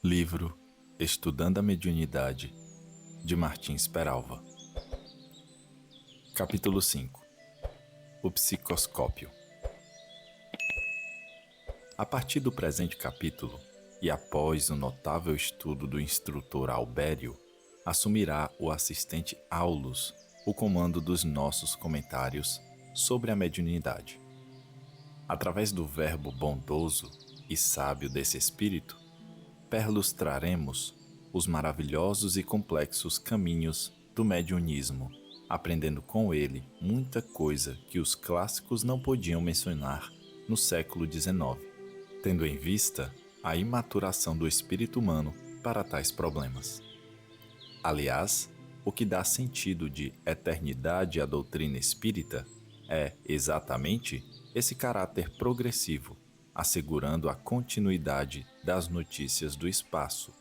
Livro Estudando a Mediunidade, de Martins Peralva. Capítulo 5. O Psicoscópio. A partir do presente capítulo, e após o notável estudo do instrutor Albério, assumirá o assistente Aulus o comando dos nossos comentários sobre a mediunidade. Através do verbo bondoso e sábio desse espírito, perlustraremos os maravilhosos e complexos caminhos do mediunismo, aprendendo com ele muita coisa que os clássicos não podiam mencionar no século XIX, tendo em vista a imaturação do espírito humano para tais problemas. Aliás, o que dá sentido de eternidade à doutrina espírita é, exatamente, esse caráter progressivo, assegurando a continuidade das notícias do espaço,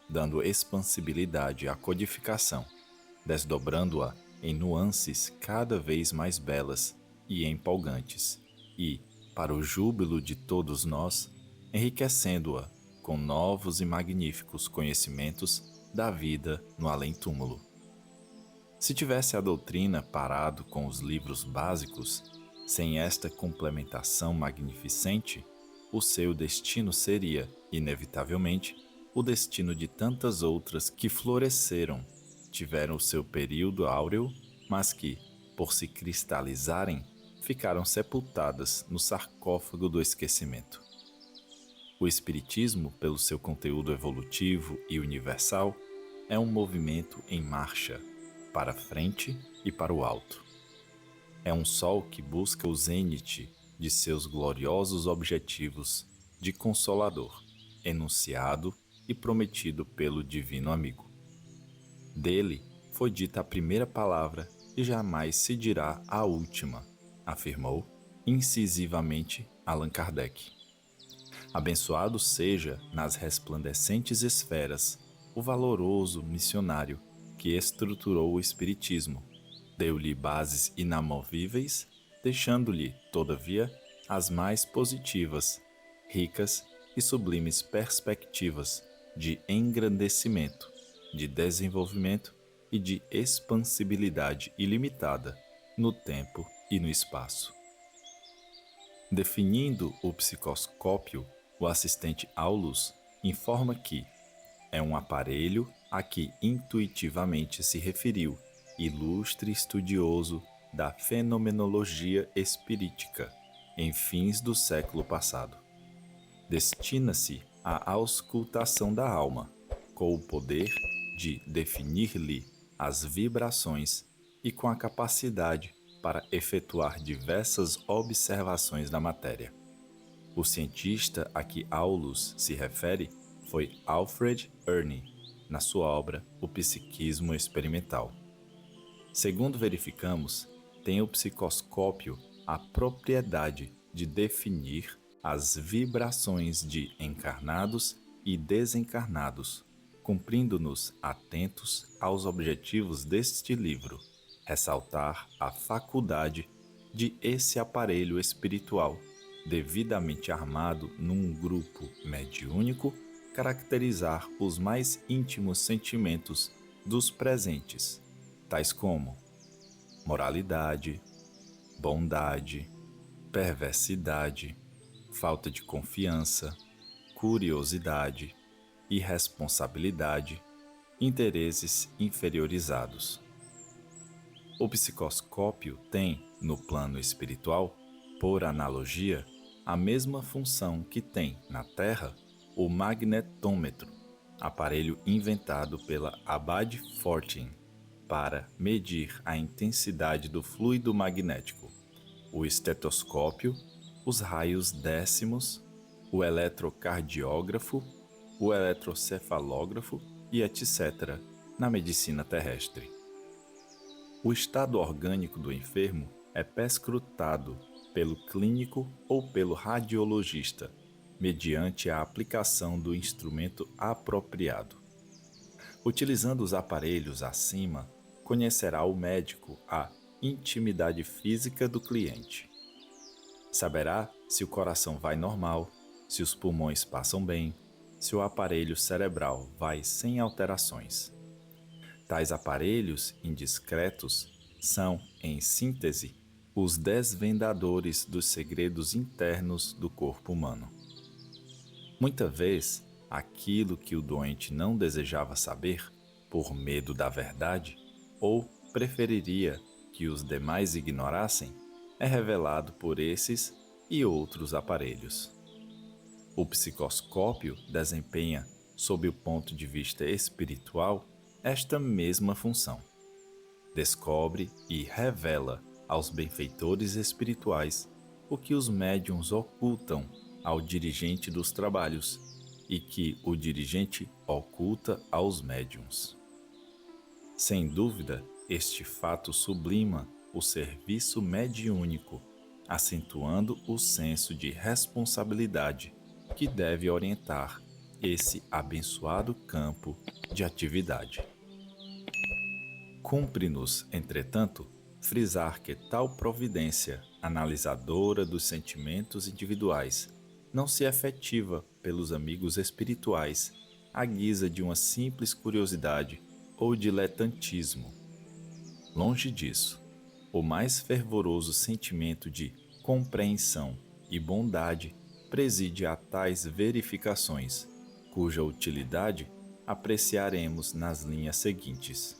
dando expansibilidade à codificação, desdobrando-a em nuances cada vez mais belas e empolgantes, e, para o júbilo de todos nós, enriquecendo-a com novos e magníficos conhecimentos da vida no além-túmulo. Se tivesse a doutrina parado com os livros básicos, sem esta complementação magnificente, o seu destino seria, inevitavelmente, o destino de tantas outras que floresceram, tiveram o seu período áureo, mas que, por se cristalizarem, ficaram sepultadas no sarcófago do esquecimento. O Espiritismo, pelo seu conteúdo evolutivo e universal, é um movimento em marcha, para frente e para o alto. É um sol que busca o zênite de seus gloriosos objetivos de Consolador, enunciado e prometido pelo Divino Amigo. Dele foi dita a primeira palavra e jamais se dirá a última, afirmou incisivamente Allan Kardec. Abençoado seja nas resplandecentes esferas o valoroso missionário que estruturou o Espiritismo, deu-lhe bases inamovíveis, deixando-lhe, todavia, as mais positivas, ricas e sublimes perspectivas de engrandecimento, de desenvolvimento e de expansibilidade ilimitada no tempo e no espaço. Definindo o psicoscópio, o assistente Aulus informa que é um aparelho a que intuitivamente se referiu ilustre estudioso da fenomenologia espirítica em fins do século passado. Destina-se à auscultação da alma, com o poder de definir-lhe as vibrações e com a capacidade para efetuar diversas observações da matéria. O cientista a que Aulus se refere foi Alfred Ernie, na sua obra O Psiquismo Experimental. Segundo verificamos, tem o psicoscópio a propriedade de definir as vibrações de encarnados e desencarnados, cumprindo-nos atentos aos objetivos deste livro, ressaltar a faculdade de esse aparelho espiritual, devidamente armado num grupo mediúnico, caracterizar os mais íntimos sentimentos dos presentes, tais como moralidade, bondade, perversidade, falta de confiança, curiosidade, irresponsabilidade, interesses inferiorizados. O psicoscópio tem, no plano espiritual, por analogia, a mesma função que tem, na Terra, o magnetômetro, aparelho inventado pela Abad Fortin para medir a intensidade do fluido magnético, o estetoscópio, os raios décimos, o eletrocardiógrafo, o eletrocefalógrafo e etc., na medicina terrestre. O estado orgânico do enfermo é perscrutado pelo clínico ou pelo radiologista, mediante a aplicação do instrumento apropriado. Utilizando os aparelhos acima, conhecerá o médico a intimidade física do cliente. Saberá se o coração vai normal, se os pulmões passam bem, se o aparelho cerebral vai sem alterações. Tais aparelhos indiscretos são, em síntese, os desvendadores dos segredos internos do corpo humano. Muita vez, aquilo que o doente não desejava saber, por medo da verdade, ou preferiria que os demais ignorassem, é revelado por esses e outros aparelhos. O psicoscópio desempenha, sob o ponto de vista espiritual, esta mesma função. Descobre e revela aos benfeitores espirituais o que os médiuns ocultam ao dirigente dos trabalhos e que o dirigente oculta aos médiuns. Sem dúvida, este fato sublima o serviço mediúnico, acentuando o senso de responsabilidade que deve orientar esse abençoado campo de atividade. Cumpre-nos, entretanto, frisar que tal providência analisadora dos sentimentos individuais não se efetiva pelos amigos espirituais à guisa de uma simples curiosidade ou diletantismo. Longe disso, o mais fervoroso sentimento de compreensão e bondade preside a tais verificações, cuja utilidade apreciaremos nas linhas seguintes.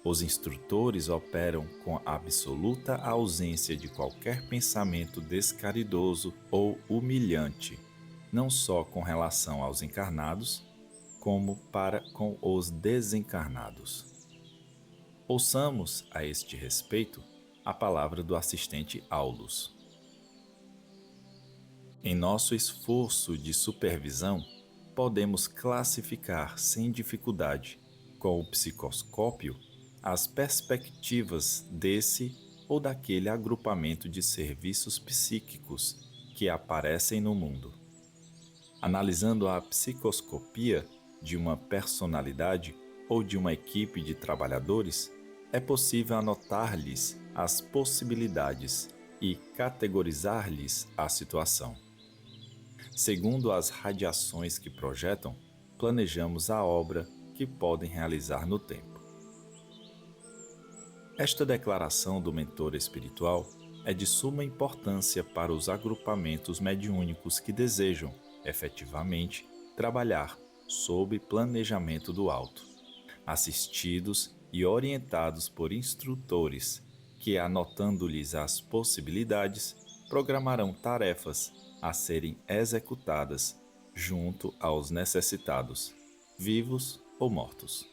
Os instrutores operam com absoluta ausência de qualquer pensamento descaridoso ou humilhante, não só com relação aos encarnados, como para com os desencarnados. Ouçamos, a este respeito, a palavra do assistente Aulus. Em nosso esforço de supervisão, podemos classificar sem dificuldade, com o psicoscópio, as perspectivas desse ou daquele agrupamento de serviços psíquicos que aparecem no mundo. Analisando a psicoscopia de uma personalidade ou de uma equipe de trabalhadores, é possível anotar-lhes as possibilidades e categorizar-lhes a situação. Segundo as radiações que projetam, planejamos a obra que podem realizar no tempo. Esta declaração do mentor espiritual é de suma importância para os agrupamentos mediúnicos que desejam, efetivamente, trabalhar sob planejamento do alto, assistidos e orientados por instrutores que, anotando-lhes as possibilidades, programarão tarefas a serem executadas junto aos necessitados, vivos ou mortos.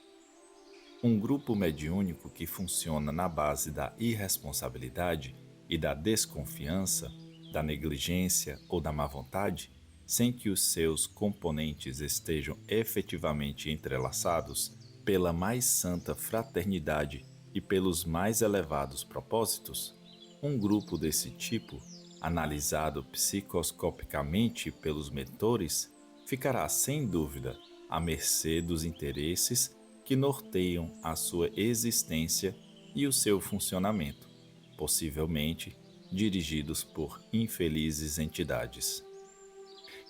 Um grupo mediúnico que funciona na base da irresponsabilidade e da desconfiança, da negligência ou da má vontade, sem que os seus componentes estejam efetivamente entrelaçados pela mais santa fraternidade e pelos mais elevados propósitos, um grupo desse tipo, analisado psicoscopicamente pelos mentores, ficará sem dúvida à mercê dos interesses que norteiam a sua existência e o seu funcionamento, possivelmente dirigidos por infelizes entidades.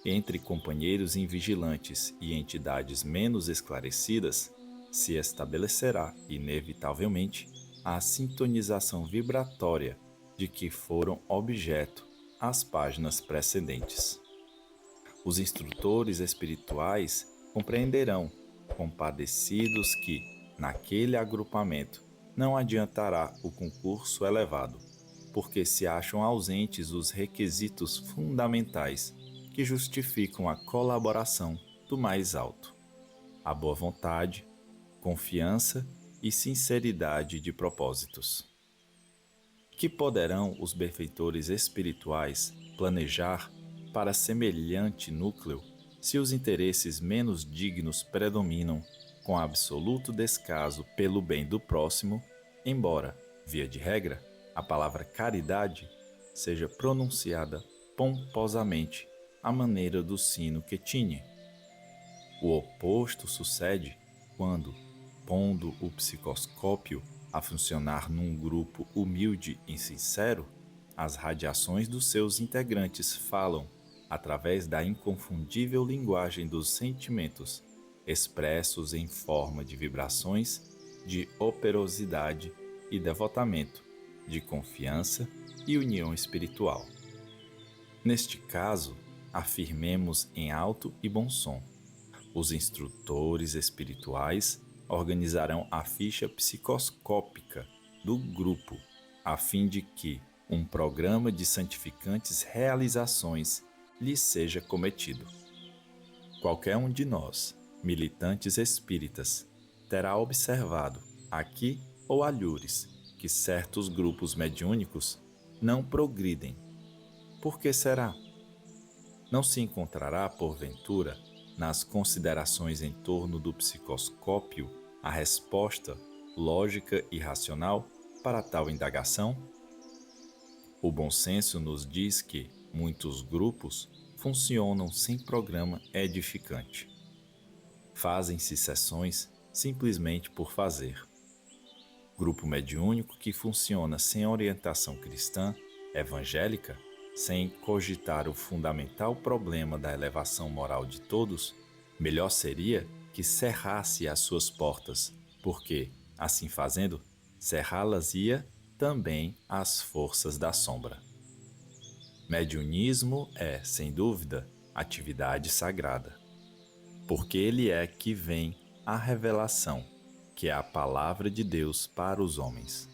Entre companheiros invigilantes e entidades menos esclarecidas, se estabelecerá, inevitavelmente, a sintonização vibratória de que foram objeto as páginas precedentes. Os instrutores espirituais compreenderão, compadecidos, que, naquele agrupamento, não adiantará o concurso elevado, porque se acham ausentes os requisitos fundamentais que justificam a colaboração do mais alto: a boa vontade, confiança e sinceridade de propósitos. Que poderão os benfeitores espirituais planejar para semelhante núcleo se os interesses menos dignos predominam com absoluto descaso pelo bem do próximo, embora, via de regra, a palavra caridade seja pronunciada pomposamente à maneira do sino que tine? O oposto sucede quando, pondo o psicoscópio a funcionar num grupo humilde e sincero, as radiações dos seus integrantes falam através da inconfundível linguagem dos sentimentos, expressos em forma de vibrações, de operosidade e devotamento, de confiança e união espiritual. Neste caso, afirmemos em alto e bom som: os instrutores espirituais organizarão a ficha psicoscópica do grupo, a fim de que um programa de santificantes realizações lhe seja cometido. Qualquer um de nós, militantes espíritas, terá observado, aqui ou alhures, que certos grupos mediúnicos não progridem. Por que será? Não se encontrará, porventura, nas considerações em torno do psicoscópio, a resposta lógica e racional para tal indagação? O bom senso nos diz que muitos grupos funcionam sem programa edificante. Fazem-se sessões simplesmente por fazer. Grupo mediúnico que funciona sem orientação cristã, evangélica, sem cogitar o fundamental problema da elevação moral de todos, melhor seria que cerrasse as suas portas, porque, assim fazendo, cerrá-las-ia também as forças da sombra. Mediunismo é, sem dúvida, atividade sagrada, porque ele é que vem a revelação, que é a palavra de Deus para os homens.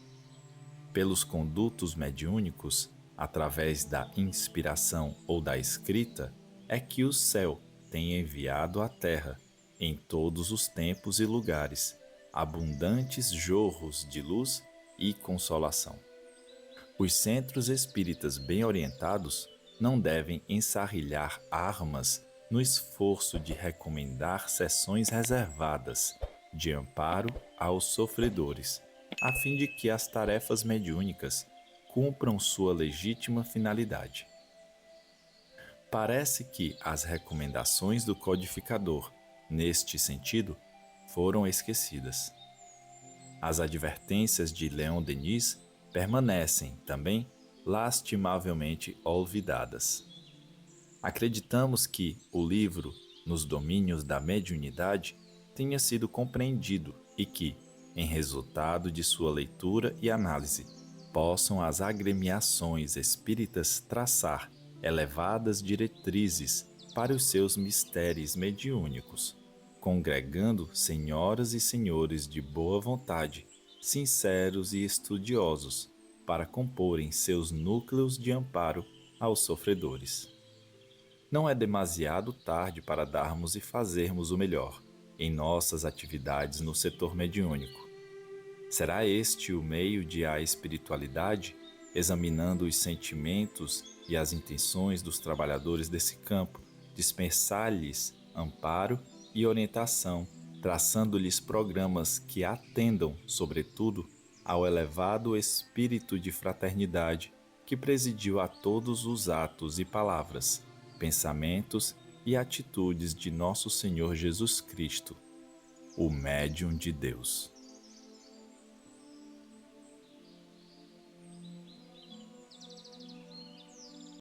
Pelos condutos mediúnicos, através da inspiração ou da escrita, é que o céu tem enviado à terra, em todos os tempos e lugares, abundantes jorros de luz e consolação. Os centros espíritas bem orientados não devem ensarrilhar armas no esforço de recomendar sessões reservadas de amparo aos sofredores, a fim de que as tarefas mediúnicas cumpram sua legítima finalidade. Parece que as recomendações do codificador, neste sentido, foram esquecidas. As advertências de Leon Denis permanecem, também, lastimavelmente olvidadas. Acreditamos que o livro, nos domínios da mediunidade, tenha sido compreendido e que, em resultado de sua leitura e análise, possam as agremiações espíritas traçar elevadas diretrizes para os seus mistérios mediúnicos, congregando senhoras e senhores de boa vontade, sinceros e estudiosos, para comporem seus núcleos de amparo aos sofredores. Não é demasiado tarde para darmos e fazermos o melhor em nossas atividades no setor mediúnico. Será este o meio de a espiritualidade, examinando os sentimentos e as intenções dos trabalhadores desse campo, dispensar-lhes amparo e orientação, traçando-lhes programas que atendam, sobretudo, ao elevado espírito de fraternidade que presidiu a todos os atos e palavras, pensamentos e atitudes de nosso Senhor Jesus Cristo, o Médium de Deus.